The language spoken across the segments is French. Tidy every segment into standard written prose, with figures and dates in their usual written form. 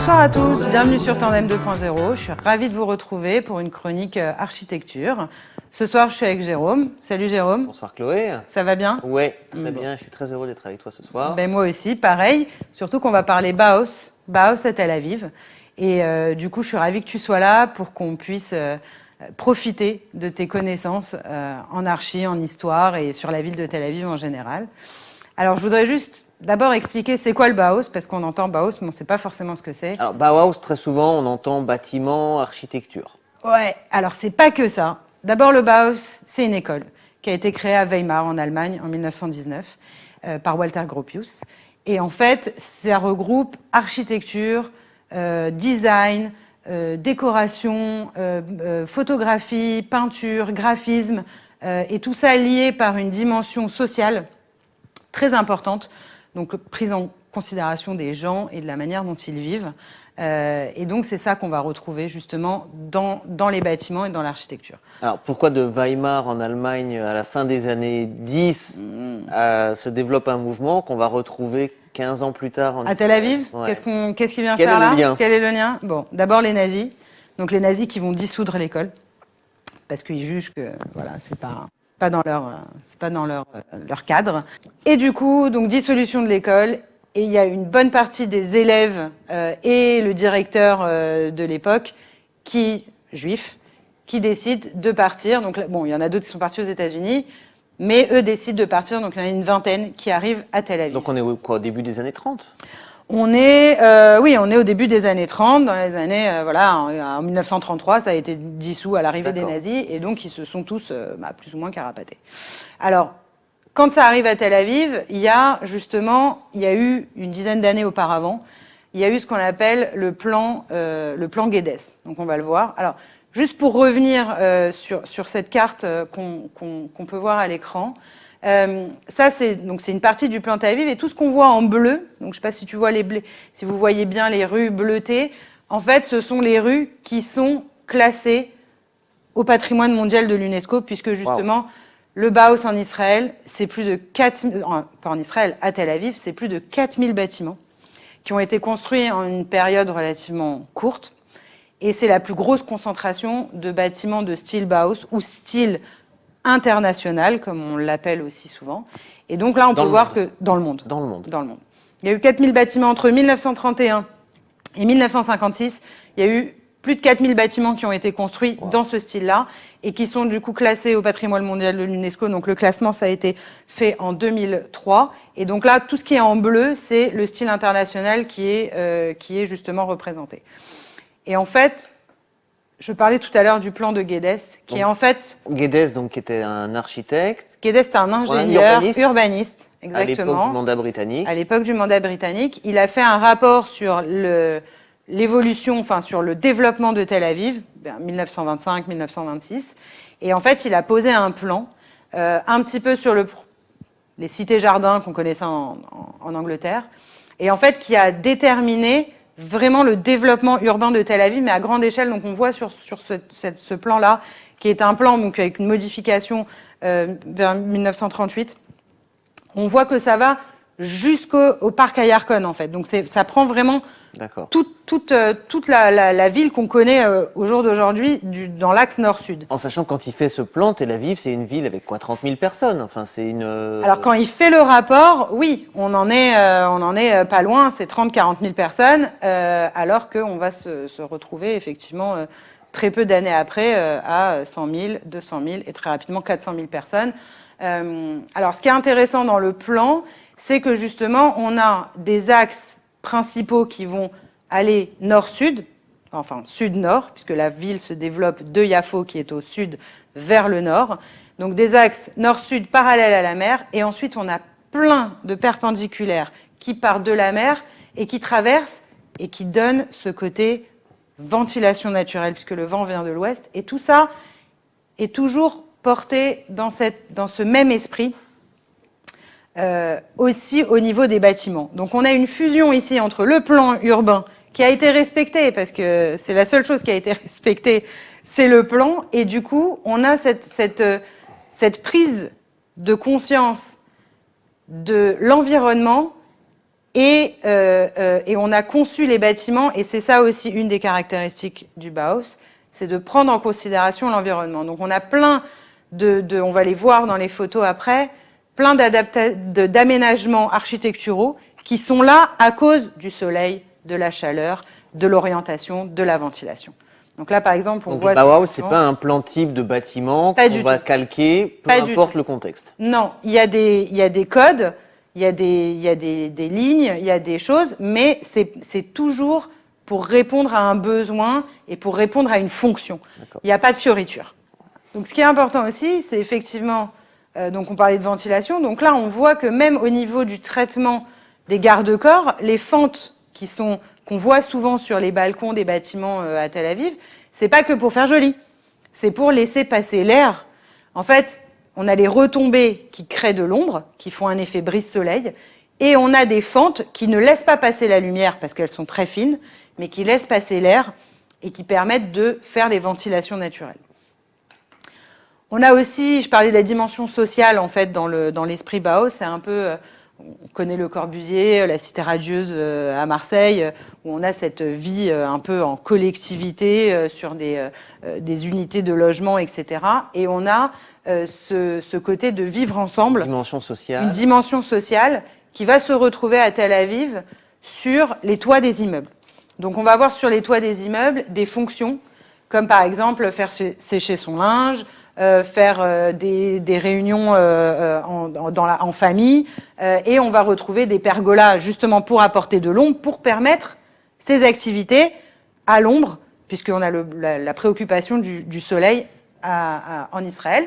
Bonsoir à tous, bienvenue sur Tandem 2.0. Je suis ravie de vous retrouver pour une chronique architecture. Ce soir, je suis avec Jérôme. Salut Jérôme. Bonsoir Chloé. Ça va bien? Oui, très bien. Je suis très heureux d'être avec toi ce soir. Ben, moi aussi, pareil. Surtout qu'on va parler Bauhaus à Tel Aviv. Et du coup, je suis ravie que tu sois là pour qu'on puisse profiter de tes connaissances en archi, en histoire et sur la ville de Tel Aviv en général. Alors, je voudrais juste d'abord expliquer c'est quoi le Bauhaus, parce qu'on entend Bauhaus, mais on ne sait pas forcément ce que c'est. Alors, Bauhaus, très souvent, on entend bâtiment, architecture. Ouais, alors c'est pas que ça. D'abord, le Bauhaus, c'est une école qui a été créée à Weimar, en Allemagne, en 1919, par Walter Gropius. Et en fait, ça regroupe architecture, design, décoration, photographie, peinture, graphisme, et tout ça lié par une dimension sociale très importante, donc prise en considération des gens et de la manière dont ils vivent. Et donc, c'est ça qu'on va retrouver justement dans les bâtiments et dans l'architecture. Alors, pourquoi de Weimar en Allemagne, à la fin des années 10, se développe un mouvement qu'on va retrouver 15 ans plus tard en à Tel Aviv? Ouais. Qu'est-ce qu'il vient Quel faire est le là? lien? Quel est le lien? Bon, d'abord les nazis. Donc, les nazis qui vont dissoudre l'école parce qu'ils jugent que voilà, c'est pas dans leur cadre. Et du coup, donc dissolution de l'école. Et il y a une bonne partie des élèves et le directeur de l'époque, juifs, qui décident de partir. Donc, bon, il y en a d'autres qui sont partis aux États-Unis, mais eux décident de partir. Donc, il y en a une vingtaine qui arrivent à Tel Aviv. Donc, on est au début des années 30? On est au début des années 30. Dans les années, en 1933, ça a été dissous à l'arrivée des nazis. Et donc, ils se sont tous plus ou moins carapatés. Alors, quand ça arrive à Tel Aviv, il y a eu une dizaine d'années auparavant, il y a eu ce qu'on appelle le plan Guedes. Donc on va le voir. Alors, juste pour revenir sur cette carte qu'on peut voir à l'écran, ça c'est une partie du plan Tel Aviv et tout ce qu'on voit en bleu. Donc je ne sais pas si si vous voyez bien les rues bleutées. En fait, ce sont les rues qui sont classées au patrimoine mondial de l'UNESCO, puisque justement. Wow. Le Bauhaus en Israël, c'est plus de 4000, pas en Israël, à Tel Aviv, c'est plus de 4000 bâtiments qui ont été construits en une période relativement courte. Et c'est la plus grosse concentration de bâtiments de style Bauhaus ou style international, comme on l'appelle aussi souvent. Et donc là, on peut voir que dans le monde. Il y a eu 4000 bâtiments entre 1931 et 1956. Il y a eu plus de 4000 bâtiments qui ont été construits dans ce style-là et qui sont du coup classés au patrimoine mondial de l'UNESCO. Donc le classement, ça a été fait en 2003. Et donc là, tout ce qui est en bleu, c'est le style international qui est justement représenté. Et en fait, je parlais tout à l'heure du plan de Guedes, qui est en fait... Guedes, donc, qui était un architecte. Guedes, c'était un ingénieur, urbaniste, exactement. À l'époque du mandat britannique. À l'époque du mandat britannique. Il a fait un rapport sur l'évolution, sur le développement de Tel Aviv, 1925-1926. Et en fait, il a posé un plan, un petit peu sur les cités-jardins qu'on connaissait en Angleterre, et en fait, qui a déterminé vraiment le développement urbain de Tel Aviv, mais à grande échelle. Donc, on voit sur ce plan-là, qui est un plan donc, avec une modification vers 1938, on voit que ça va jusqu'au parc Ayarkon, en fait. Donc, ça prend vraiment toute la ville qu'on connaît au jour d'aujourd'hui dans l'axe nord-sud. En sachant que quand il fait ce plan, Tel Aviv, c'est une ville avec 30 000 personnes. Enfin, c'est une... Alors, quand il fait le rapport, oui, on en est pas loin, c'est 30-40 000 personnes, alors qu'on va se retrouver effectivement très peu d'années après à 100 000, 200 000 et très rapidement 400 000 personnes. Alors, ce qui est intéressant dans le plan, c'est que justement, on a des axes principaux qui vont aller nord-sud, enfin sud-nord, puisque la ville se développe de Yafo, qui est au sud, vers le nord. Donc des axes nord-sud parallèles à la mer, et ensuite on a plein de perpendiculaires qui partent de la mer et qui traversent et qui donnent ce côté ventilation naturelle, puisque le vent vient de l'ouest. Et tout ça est toujours porté dans ce même esprit, aussi au niveau des bâtiments. Donc on a une fusion ici entre le plan urbain qui a été respecté, parce que c'est la seule chose qui a été respectée, c'est le plan, et du coup on a cette prise de conscience de l'environnement Et on a conçu les bâtiments, et c'est ça aussi une des caractéristiques du Bauhaus, c'est de prendre en considération l'environnement. Donc on a plein on va les voir dans les photos après, plein d'aménagements architecturaux qui sont là à cause du soleil, de la chaleur, de l'orientation, de la ventilation. Donc là, par exemple, on voit... Donc le Bauhaus, c'est pas un plan type de bâtiment qu'on va calquer, peu importe le contexte. Non, il y a des codes, il y a des lignes, il y a des choses, mais c'est toujours pour répondre à un besoin et pour répondre à une fonction. Il n'y a pas de fioriture. Donc ce qui est important aussi, c'est effectivement, donc on parlait de ventilation, donc là on voit que même au niveau du traitement des garde-corps, les fentes qu'on voit souvent sur les balcons des bâtiments à Tel Aviv, c'est pas que pour faire joli, c'est pour laisser passer l'air. En fait, on a les retombées qui créent de l'ombre, qui font un effet brise-soleil, et on a des fentes qui ne laissent pas passer la lumière parce qu'elles sont très fines, mais qui laissent passer l'air et qui permettent de faire des ventilations naturelles. On a aussi, je parlais de la dimension sociale en fait dans l'esprit Bauhaus, c'est un peu, on connaît Le Corbusier, la Cité radieuse à Marseille, où on a cette vie un peu en collectivité sur des unités de logement, etc. Et on a ce côté de vivre ensemble, une dimension sociale qui va se retrouver à Tel Aviv sur les toits des immeubles. Donc on va voir sur les toits des immeubles des fonctions, comme par exemple faire sécher son linge, faire des réunions en famille, et on va retrouver des pergolas justement pour apporter de l'ombre, pour permettre ces activités à l'ombre, puisqu'on a la préoccupation du soleil en Israël.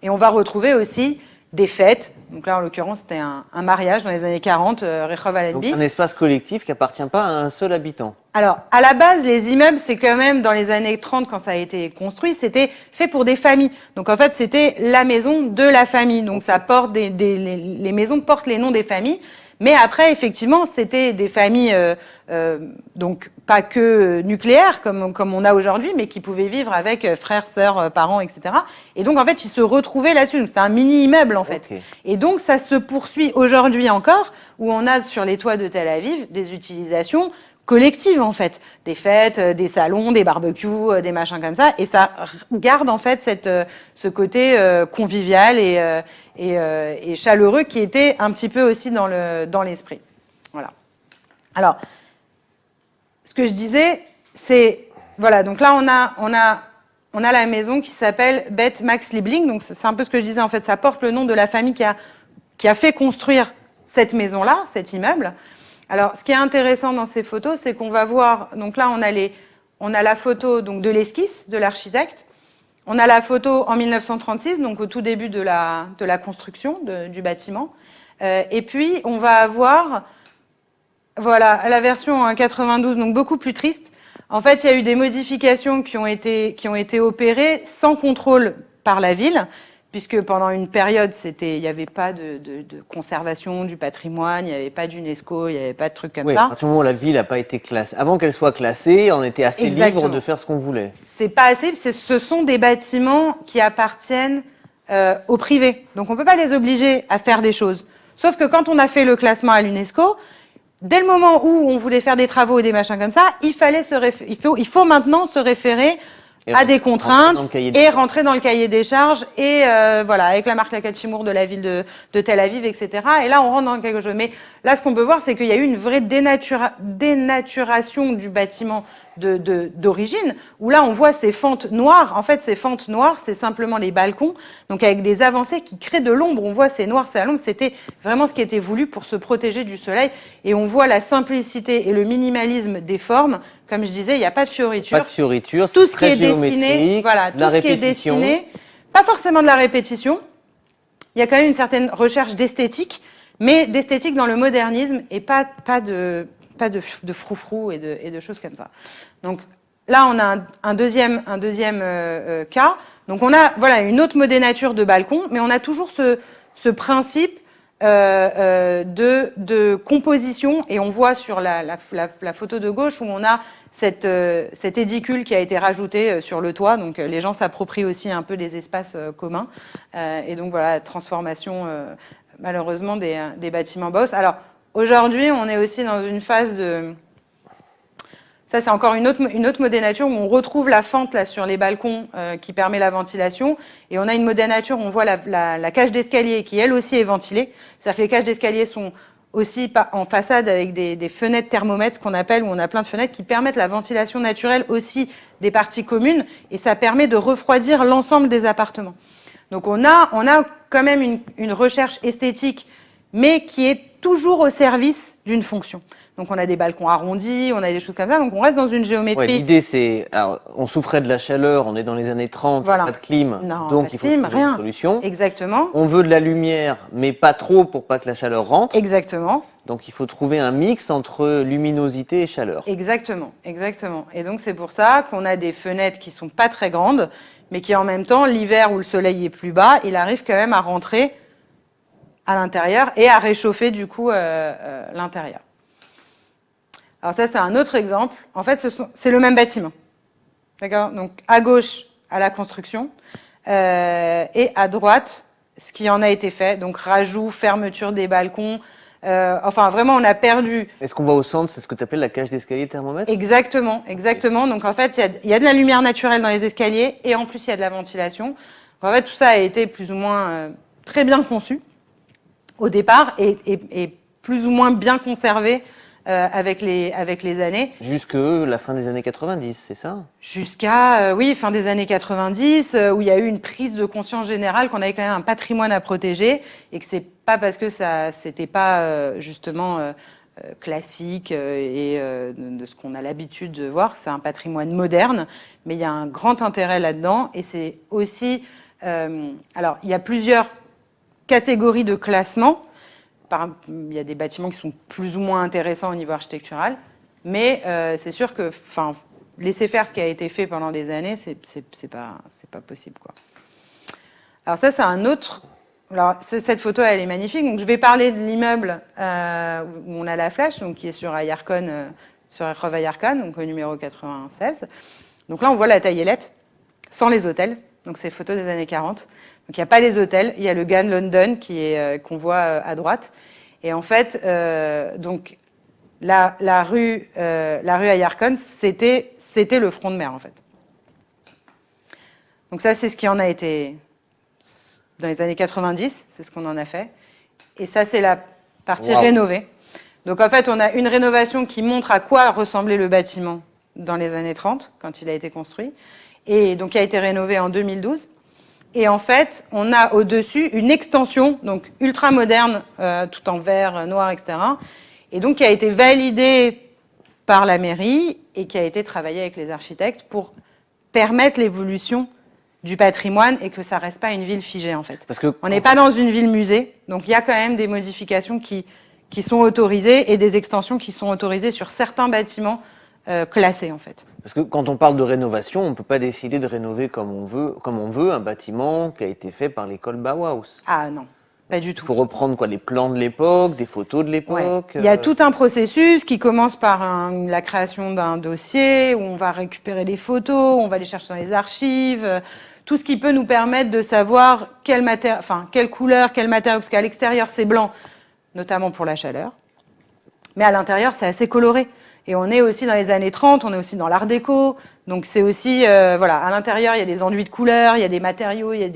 Et on va retrouver aussi des fêtes. Donc là, en l'occurrence, c'était un mariage dans les années 40, Rehov Allenby. Donc un espace collectif qui n'appartient pas à un seul habitant. Alors, à la base, les immeubles, c'est quand même, dans les années 30, quand ça a été construit, c'était fait pour des familles. Donc, en fait, c'était la maison de la famille. Donc, ça porte les maisons portent les noms des familles. Mais après, effectivement, c'était des familles, donc pas que nucléaires, comme on a aujourd'hui, mais qui pouvaient vivre avec frères, sœurs, parents, etc. Et donc, en fait, ils se retrouvaient là-dessus. C'était un mini-immeuble, en fait. Okay. Et donc, ça se poursuit aujourd'hui encore, où on a sur les toits de Tel Aviv des utilisations collectives, en fait. Des fêtes, des salons, des barbecues, des machins comme ça. Et ça garde, en fait, ce côté convivial et chaleureux qui était un petit peu aussi dans l'esprit. Voilà. Alors, ce que je disais, c'est... Voilà, donc là, on a la maison qui s'appelle Beth Max Liebling. Donc, c'est un peu ce que je disais, en fait. Ça porte le nom de la famille qui a fait construire cette maison-là, cet immeuble. Alors, ce qui est intéressant dans ces photos, c'est qu'on va voir... Donc là, on a la photo donc, de l'esquisse de l'architecte. On a la photo en 1936, donc au tout début de la construction du bâtiment. Et puis, on va avoir voilà, la version en 92, donc beaucoup plus triste. En fait, il y a eu des modifications qui ont été opérées sans contrôle par la ville, puisque pendant une période, il n'y avait pas de conservation du patrimoine, il n'y avait pas d'UNESCO, il n'y avait pas de trucs comme ça. À partir du moment où la ville n'a pas été classée, avant qu'elle soit classée, on était assez libre de faire ce qu'on voulait. C'est pas assez, ce sont des bâtiments qui appartiennent au privé. Donc on ne peut pas les obliger à faire des choses. Sauf que quand on a fait le classement à l'UNESCO, dès le moment où on voulait faire des travaux et des machins comme ça, il faut maintenant se référer à des contraintes et rentrer dans le cahier des charges et voilà, avec la marque Lacat-Chimour de la ville de Tel Aviv, etc. Et là, on rentre dans quelque chose. Mais là, ce qu'on peut voir, c'est qu'il y a eu une vraie dénaturation du bâtiment d'origine, où là, on voit ces fentes noires. En fait, ces fentes noires, c'est simplement les balcons, donc avec des avancées qui créent de l'ombre. On voit ces noirs, c'est à l'ombre. C'était vraiment ce qui était voulu pour se protéger du soleil. Et on voit la simplicité et le minimalisme des formes. Comme je disais, il n'y a pas de fioriture. Pas de fioriture, tout ce qui est dessiné, voilà, tout ce qui est dessiné, pas forcément de la répétition. Il y a quand même une certaine recherche d'esthétique, mais d'esthétique dans le modernisme et pas de froufrou et de choses comme ça. Donc là, on a un deuxième cas. Donc on a voilà, une autre modénature de balcon, mais on a toujours ce principe de composition, et on voit sur la photo de gauche où on a cet édicule qui a été rajouté sur le toit, donc les gens s'approprient aussi un peu des espaces communs, et donc voilà, transformation malheureusement des bâtiments Bauhaus. Alors aujourd'hui, on est aussi dans une phase de... Ça, c'est encore une autre modénature où on retrouve la fente là, sur les balcons qui permet la ventilation. Et on a une modénature où on voit la cage d'escalier qui, elle aussi, est ventilée. C'est-à-dire que les cages d'escalier sont aussi en façade avec des fenêtres thermomètres, ce qu'on appelle, où on a plein de fenêtres qui permettent la ventilation naturelle aussi des parties communes. Et ça permet de refroidir l'ensemble des appartements. Donc on a quand même une recherche esthétique, mais qui est toujours au service d'une fonction. Donc on a des balcons arrondis, on a des choses comme ça, donc on reste dans une géométrie. Ouais, l'idée c'est, alors, on souffrait de la chaleur, on est dans les années 30, voilà. Pas de clim, non, donc pas il faut clim, trouver une solution. Exactement. On veut de la lumière, mais pas trop pour pas que la chaleur rentre. Exactement. Donc il faut trouver un mix entre luminosité et chaleur. Exactement, exactement. Et donc c'est pour ça qu'on a des fenêtres qui sont pas très grandes, mais qui en même temps, l'hiver où le soleil est plus bas, il arrive quand même à rentrer à l'intérieur et à réchauffer du coup l'intérieur. Alors ça, c'est un autre exemple. En fait, c'est le même bâtiment. D'accord ? Donc à gauche, à la construction, et à droite, ce qui en a été fait. Donc rajout, fermeture des balcons. Enfin, vraiment, on a perdu. Est-ce qu'on voit au centre, c'est ce que tu appelles la cage d'escalier thermomètre ? Exactement, exactement. Donc en fait, il y a de la lumière naturelle dans les escaliers et en plus, il y a de la ventilation. Donc, en fait, tout ça a été plus ou moins très bien conçu au départ et plus ou moins bien conservé avec les années. Jusque la fin des années 90, c'est ça ? Jusqu'à, oui, fin des années 90, où il y a eu une prise de conscience générale qu'on avait quand même un patrimoine à protéger et que c'est pas parce que ça c'était pas justement classique et de ce qu'on a l'habitude de voir, c'est un patrimoine moderne, mais il y a un grand intérêt là-dedans et c'est aussi, alors il y a plusieurs catégories de classement. Il y a des bâtiments qui sont plus ou moins intéressants au niveau architectural, mais c'est sûr que, laisser faire ce qui a été fait pendant des années, c'est pas possible, quoi. Alors ça, c'est un autre. Alors cette photo, elle est magnifique. Donc je vais parler de l'immeuble où on a la flèche, donc qui est sur Ayarkon, sur Rue Ayarkon, donc au numéro 96. Donc là, on voit la taillelette sans les hôtels. Donc c'est photo des années 40. Donc il n'y a pas les hôtels, il y a le Gan London qu'on voit à droite. Et en fait, donc la rue Ayarkon, c'était le front de mer en fait. Donc ça, c'est ce qui en a été dans les années 90, c'est ce qu'on en a fait. Et ça, c'est la partie rénovée. Donc en fait, on a une rénovation qui montre à quoi ressemblait le bâtiment dans les années 30, quand il a été construit. Et donc il a été rénové en 2012. Et en fait, on a au-dessus une extension, donc ultra moderne, tout en vert, noir, etc. Et donc qui a été validée par la mairie et qui a été travaillée avec les architectes pour permettre l'évolution du patrimoine et que ça reste pas une ville figée en fait. Parce que on n'est pas dans une ville musée, donc il y a quand même des modifications qui sont autorisées et des extensions qui sont autorisées sur certains bâtiments classés en fait. Parce que quand on parle de rénovation, on ne peut pas décider de rénover comme on veut un bâtiment qui a été fait par l'école Bauhaus. Ah non, pas du tout. Il faut reprendre quoi, les plans de l'époque, des photos de l'époque. Ouais. Il y a tout un processus qui commence par la création d'un dossier où on va récupérer des photos, on va les chercher dans les archives, tout ce qui peut nous permettre de savoir quelle couleur, quel matériau, parce qu'à l'extérieur c'est blanc, notamment pour la chaleur, mais à l'intérieur c'est assez coloré. Et on est aussi dans les années 30, on est aussi dans l'art déco. Donc c'est aussi, voilà, à l'intérieur, il y a des enduits de couleurs, il y a des matériaux, il y a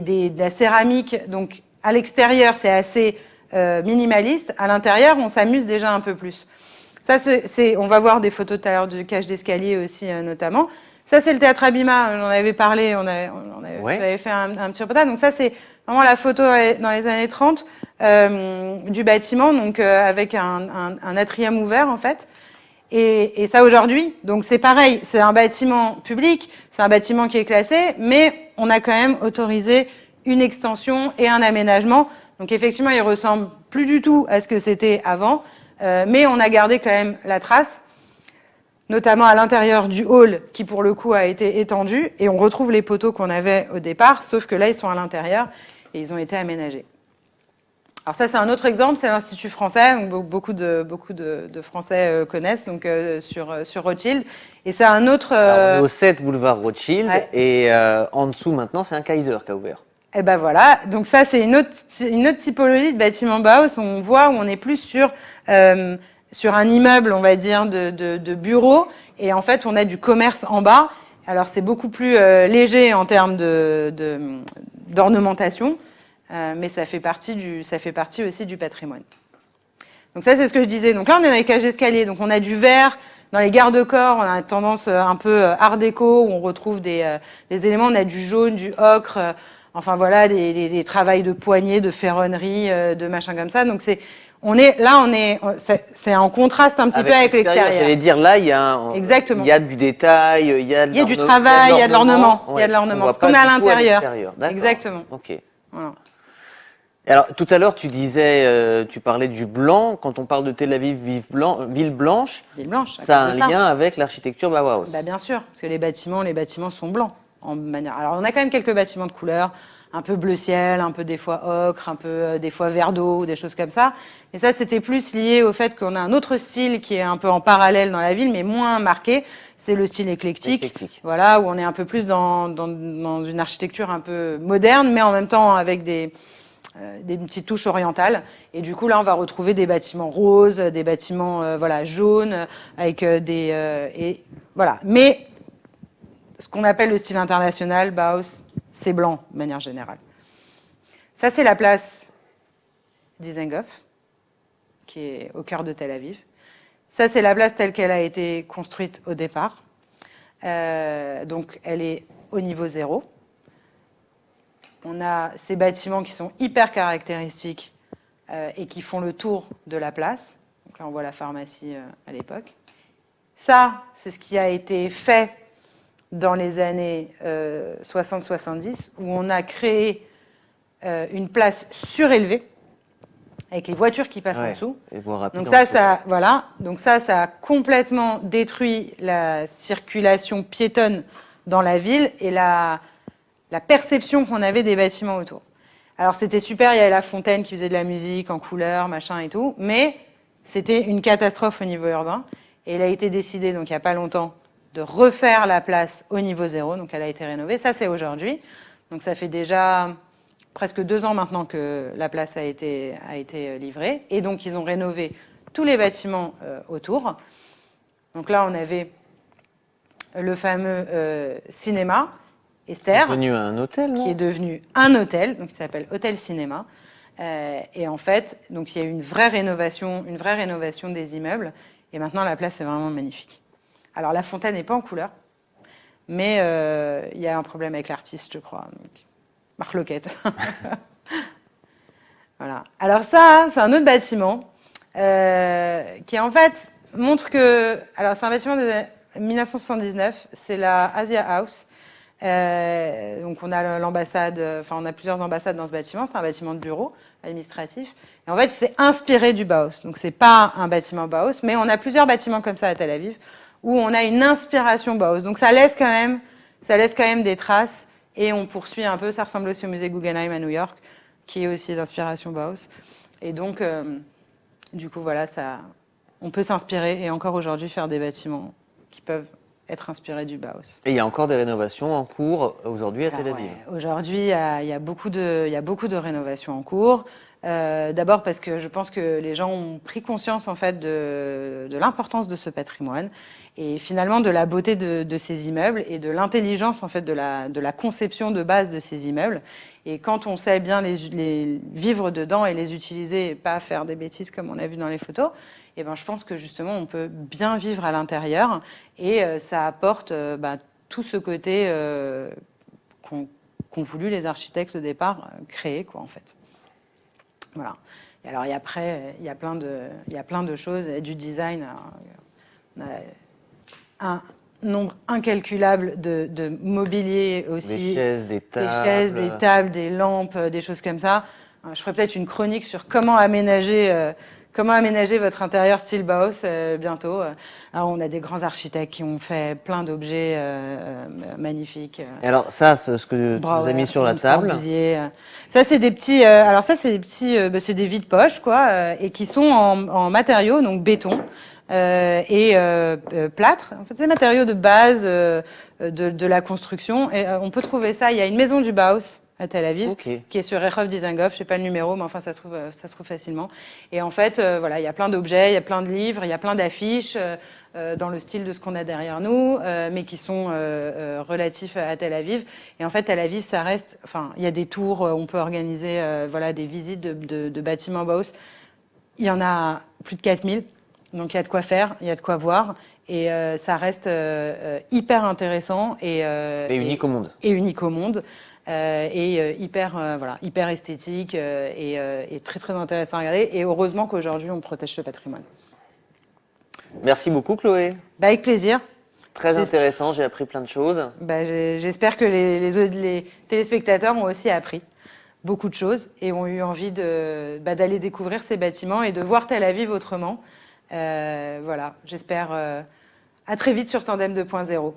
de la céramique. Donc à l'extérieur, c'est assez minimaliste. À l'intérieur, on s'amuse déjà un peu plus. Ça, on va voir des photos tout à l'heure de cage d'escalier aussi, notamment. Ça, c'est le théâtre Abima, j'en avais parlé, j'avais fait un petit reportage. Donc ça, c'est vraiment la photo dans les années 30 du bâtiment, donc avec un atrium ouvert, en fait. Et ça aujourd'hui, donc c'est pareil, c'est un bâtiment public, c'est un bâtiment qui est classé, mais on a quand même autorisé une extension et un aménagement. Donc effectivement, il ressemble plus du tout à ce que c'était avant, mais on a gardé quand même la trace, notamment à l'intérieur du hall qui pour le coup a été étendu, et on retrouve les poteaux qu'on avait au départ, sauf que là ils sont à l'intérieur et ils ont été aménagés. Alors ça, c'est un autre exemple, c'est l'Institut français, donc beaucoup de Français connaissent, donc sur Rothschild. Et c'est un autre... Alors, on est au 7 boulevard Rothschild, ouais. Et en dessous, maintenant, c'est un Kaiser qui a ouvert. Et ben voilà, donc ça c'est une autre typologie de bâtiment Bauhaus. On voit où on est plus sur un immeuble, on va dire, de bureaux, et en fait on a du commerce en bas. Alors c'est beaucoup plus léger en termes d'ornementation, mais ça fait partie aussi du patrimoine. Donc ça c'est ce que je disais. Donc là on est dans les cages d'escalier, donc on a du verre. Dans les garde-corps, on a une tendance un peu art déco, où on retrouve des éléments, on a du jaune, du ocre, enfin voilà, des travails de poignées, de ferronnerie, de machin comme ça. Donc c'est en contraste un petit peu avec l'extérieur. J'allais dire, là, il y a du détail, il y a du travail, il y a de l'ornement. Il y a de l'ornement. Ce qu'on a à l'intérieur. Exactement. Ok. Voilà. Alors, tout à l'heure, tu disais, tu parlais du blanc. Quand on parle de Tel Aviv, ville blanche, ça a un lien avec l'architecture Bauhaus. Bah, bien sûr, parce que les bâtiments sont blancs. Alors, on a quand même quelques bâtiments de couleur, un peu bleu ciel, un peu des fois ocre, un peu des fois vert d'eau, des choses comme ça. Et ça, c'était plus lié au fait qu'on a un autre style qui est un peu en parallèle dans la ville, mais moins marqué. C'est le style éclectique. Voilà, où on est un peu plus dans une architecture un peu moderne, mais en même temps avec des petites touches orientales. Et du coup, là, on va retrouver des bâtiments roses, des bâtiments jaunes, avec voilà. Mais ce qu'on appelle le style international, Bauhaus, c'est blanc, de manière générale. Ça, c'est la place Dizengoff, qui est au cœur de Tel Aviv. Ça, c'est la place telle qu'elle a été construite au départ. Donc, elle est au niveau 0. On a ces bâtiments qui sont hyper caractéristiques et qui font le tour de la place. Donc là, on voit la pharmacie à l'époque. Ça, c'est ce qui a été fait dans les années 60-70, où on a créé une place surélevée, avec les voitures qui passent en dessous. Donc ça a complètement détruit la circulation piétonne dans la ville et la perception qu'on avait des bâtiments autour. Alors c'était super, il y avait la fontaine qui faisait de la musique en couleur, machin et tout, mais c'était une catastrophe au niveau urbain. Et il a été décidé, donc il n'y a pas longtemps, de refaire la place au niveau 0, donc elle a été rénovée. Ça, c'est aujourd'hui. Donc ça fait déjà presque 2 ans maintenant que la place a été livrée. Et donc, ils ont rénové tous les bâtiments autour. Donc là, on avait le fameux cinéma Esther, qui est devenu un hôtel, non ? Qui est devenu un hôtel, donc il s'appelle Hôtel Cinéma. Et en fait, donc il y a eu une vraie rénovation des immeubles. Et maintenant, la place est vraiment magnifique. Alors, la fontaine n'est pas en couleur, mais il y a un problème avec l'artiste, je crois. Donc, Marc Loquette. Voilà. Alors ça, c'est un autre bâtiment qui, en fait, montre que... Alors, c'est un bâtiment de 1979, c'est la Asia House. Donc, on a l'ambassade, on a plusieurs ambassades dans ce bâtiment. C'est un bâtiment de bureau administratif. Et en fait, c'est inspiré du Bauhaus. Donc, c'est pas un bâtiment Bauhaus, mais on a plusieurs bâtiments comme ça à Tel Aviv où on a une inspiration Bauhaus. Donc, ça laisse quand même des traces. Et on poursuit un peu. Ça ressemble aussi au musée Guggenheim à New York, qui est aussi d'inspiration Bauhaus. Et donc, du coup, voilà, on peut s'inspirer et encore aujourd'hui faire des bâtiments qui peuvent être inspirés du Bauhaus. Et il y a encore des rénovations en cours aujourd'hui à Tel Aviv. Ouais, aujourd'hui, il y a beaucoup de rénovations en cours. D'abord parce que je pense que les gens ont pris conscience en fait de l'importance de ce patrimoine et finalement de la beauté de ces immeubles et de l'intelligence en fait de la conception de base de ces immeubles. Et quand on sait bien les vivre dedans et les utiliser et pas faire des bêtises comme on a vu dans les photos, et ben je pense que justement on peut bien vivre à l'intérieur et ça apporte tout ce côté qu'ont voulu les architectes au départ créer quoi en fait. Voilà. Et alors, après, il y a plein de choses, du design. On a un nombre incalculable de mobilier aussi. Des chaises, des tables, des lampes, des choses comme ça. Je ferai peut-être une chronique sur comment aménager votre intérieur style Bauhaus bientôt. Alors, on a des grands architectes qui ont fait plein d'objets magnifiques. Et alors ça, ce que tu nous as mis sur la table. Ça, c'est des petits. C'est des vides-poches, quoi, et qui sont en matériaux, donc béton et plâtre. En fait, c'est des matériaux de base de la construction. Et on peut trouver ça. Il y a une maison du Bauhaus à Tel Aviv, qui est sur Rehov Dizengoff. Je sais pas le numéro, mais enfin ça se trouve facilement. Et en fait, voilà, il y a plein d'objets, il y a plein de livres, il y a plein d'affiches dans le style de ce qu'on a derrière nous, mais qui sont relatifs à Tel Aviv. Et en fait, Tel Aviv, ça reste. Enfin, il y a des tours, on peut organiser voilà des visites de bâtiments Bauhaus. Il y en a plus de 4000. Donc il y a de quoi faire, il y a de quoi voir, et ça reste hyper intéressant et unique au monde. Et unique au monde, et hyper esthétique et très très intéressant à regarder. Et heureusement qu'aujourd'hui on protège ce patrimoine. Merci beaucoup Chloé. Avec plaisir. Très intéressant, j'ai appris plein de choses. J'espère que les téléspectateurs ont aussi appris beaucoup de choses et ont eu envie d'aller découvrir ces bâtiments et de voir Tel Aviv autrement. Voilà, j'espère à très vite sur Tandem 2.0.